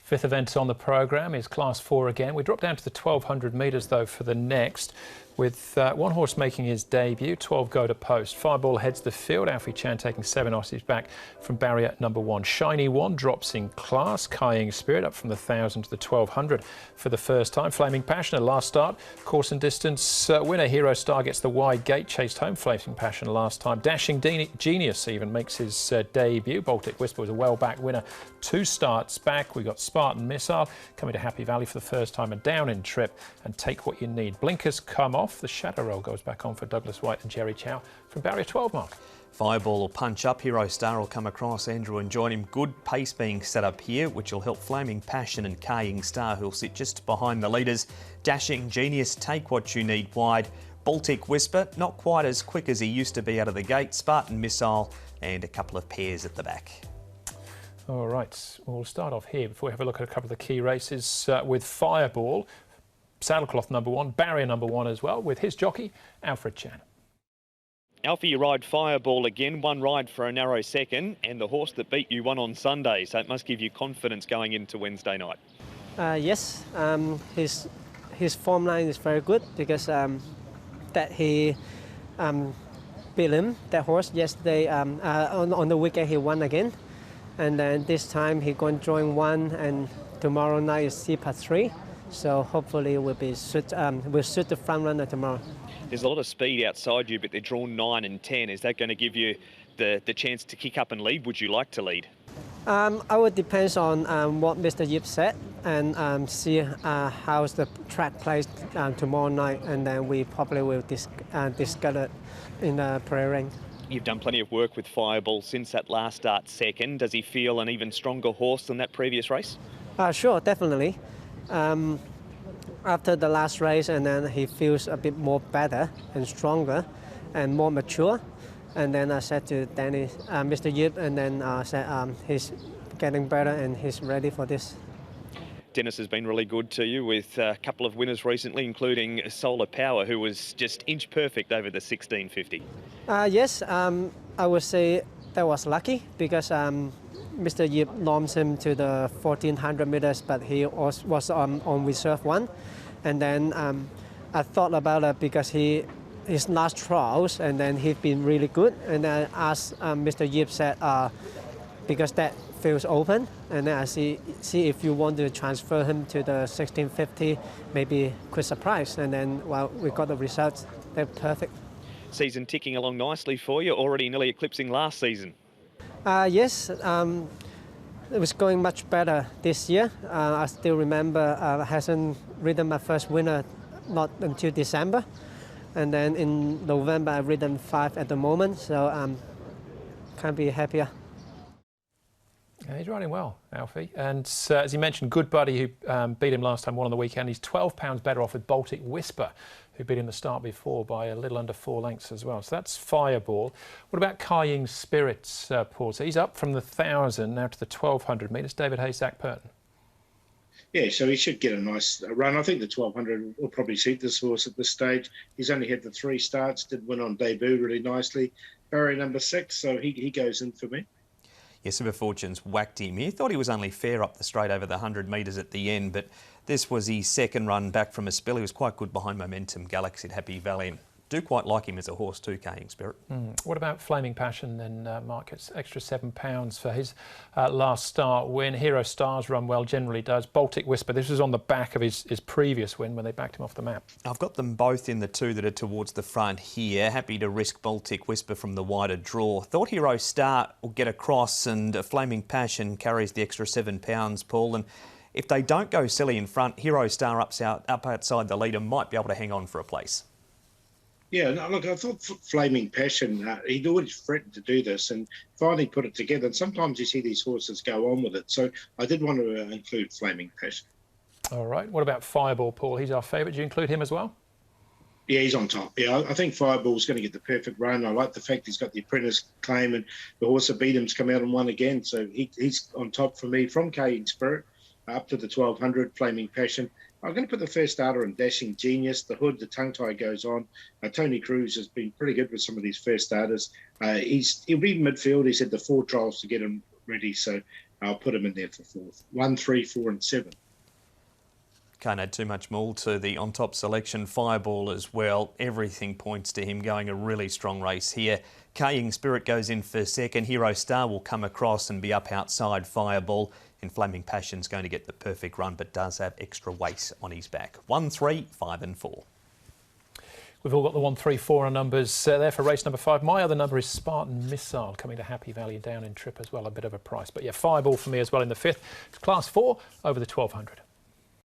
Fifth event on the programme is Class 4 again. We drop down to the 1200 metres though for the next, with one horse making his debut, 12 go to post. Fireball heads the field, Alfie Chan taking 7 Aussies back from barrier number 1. Shiny One drops in class, Kying Spirit up from the 1000 to the 1200 for the first time. Flaming Passion, a last start, course and distance winner. Hero Star gets the wide gate, chased home Flaming Passion last time. Dashing Genius even makes his debut. Baltic Whisper was a well-backed winner, 2 starts back. We got Spartan Missile coming to Happy Valley for the first time, and down in trip, and Take What You Need. Blinkers come off. The Shadow Roll goes back on for Douglas White and Jerry Chow from barrier 12 mark. Fireball will punch up, Hero Star will come across Andrew and join him. Good pace being set up here, which will help Flaming Passion and Kying Star, who'll sit just behind the leaders. Dashing Genius, Take What You Need wide. Baltic Whisper, not quite as quick as he used to be out of the gate. Spartan Missile and a couple of pairs at the back. All right, we'll start off here before we have a look at a couple of the key races with Fireball. Saddlecloth number 1, barrier number 1 as well, with his jockey, Alfred Chan. Alfie, you ride Fireball again, 1 ride for a narrow second, and the horse that beat you won on Sunday, so it must give you confidence going into Wednesday night. Yes, his form line is very good because that he beat him, that horse, yesterday. On the weekend he won again, and then this time he going to join 1, and tomorrow night is C+3. So hopefully we'll suit the front runner tomorrow. There's a lot of speed outside you, but they're drawn 9 and 10. Is that going to give you the chance to kick up and lead? Would you like to lead? I would depend on what Mr. Yip said, and see how's the track plays tomorrow night, and then we probably will discuss it in the prayer ring. You've done plenty of work with Fireball since that last start second. Does he feel an even stronger horse than that previous race? Sure, definitely. After the last race, and then he feels a bit more better and stronger and more mature. And then I said to Danny, Mr. Yip, and then I said he's getting better and he's ready for this. Dennis has been really good to you with a couple of winners recently, including Solar Power, who was just inch perfect over the 1650. Yes, I would say that was lucky because Mr. Yip launched him to the 1400 meters, but he was on reserve 1. And then I thought about it because his last trials, and then he's been really good. And I asked Mr. Yip, said, because that feels open, and then I see if you want to transfer him to the 1650, maybe quick surprise. And then, well, we got the results. They're perfect. Season ticking along nicely for you, already nearly eclipsing last season. Yes, it was going much better this year. I still remember I hasn't ridden my first winner not until December. And then in November I've ridden 5 at the moment, so can't be happier. Yeah, he's riding well, Alfie. And as you mentioned, Good Buddy, who beat him last time, won on the weekend. He's 12 pounds better off with Baltic Whisper, who beat him the start before by a little under 4 lengths as well. So that's Fireball. What about Kying Spirits, Paul? So he's up from the 1000 now to the 1200 metres. David Hayes, Zach Purton. Yeah, so he should get a nice run. I think the 1200 will probably suit this horse at this stage. He's only had the 3 starts, did win on debut really nicely. Barrier number 6, so he goes in for me. Yeah, Super Fortunes whacked him. He thought he was only fair up the straight over the 100 metres at the end, but this was his second run back from a spell. He was quite good behind Momentum Galaxy at Happy Valley. Do quite like him as a horse too, Kying Spirit. What about Flaming Passion then, Mark? It's extra £7 for his last start win. Hero Star's run well, generally does. Baltic Whisper, this was on the back of his previous win when they backed him off the map. I've got them both in the 2 that are towards the front here. Happy to risk Baltic Whisper from the wider draw. Thought Hero Star will get across, and Flaming Passion carries the extra £7, Paul. And if they don't go silly in front, Hero Star up outside the leader might be able to hang on for a place. Yeah, no, look, I thought Flaming Passion, he'd always threatened to do this and finally put it together. And sometimes you see these horses go on with it. So I did want to include Flaming Passion. All right. What about Fireball, Paul? He's our favourite. Do you include him as well? Yeah, he's on top. Yeah, I think Fireball's going to get the perfect run. I like the fact he's got the apprentice claim, and the horse that beat him's come out and won again. So he's on top for me from Kying Spirit up to the 1200, Flaming Passion. I'm going to put the first starter in Dashing Genius. The hood, the tongue tie goes on. Tony Cruz has been pretty good with some of these first starters. He'll be midfield. He's had the 4 trials to get him ready. So I'll put him in there for 4th. 1, 3, 4 and 7. Can't add too much more to the on-top selection. Fireball as well. Everything points to him going a really strong race here. Kaying Spirit goes in for 2nd. Hero Star will come across and be up outside Fireball. Flaming Passion's going to get the perfect run, but does have extra weight on his back. 1, 3, 5 and 4. We've all got the 1, 3, 4 numbers there for race number 5. My other number is Spartan Missile, coming to Happy Valley down in Trip as well, a bit of a price. But yeah, Fireball for me as well in the 5th. It's class 4 over the 1200.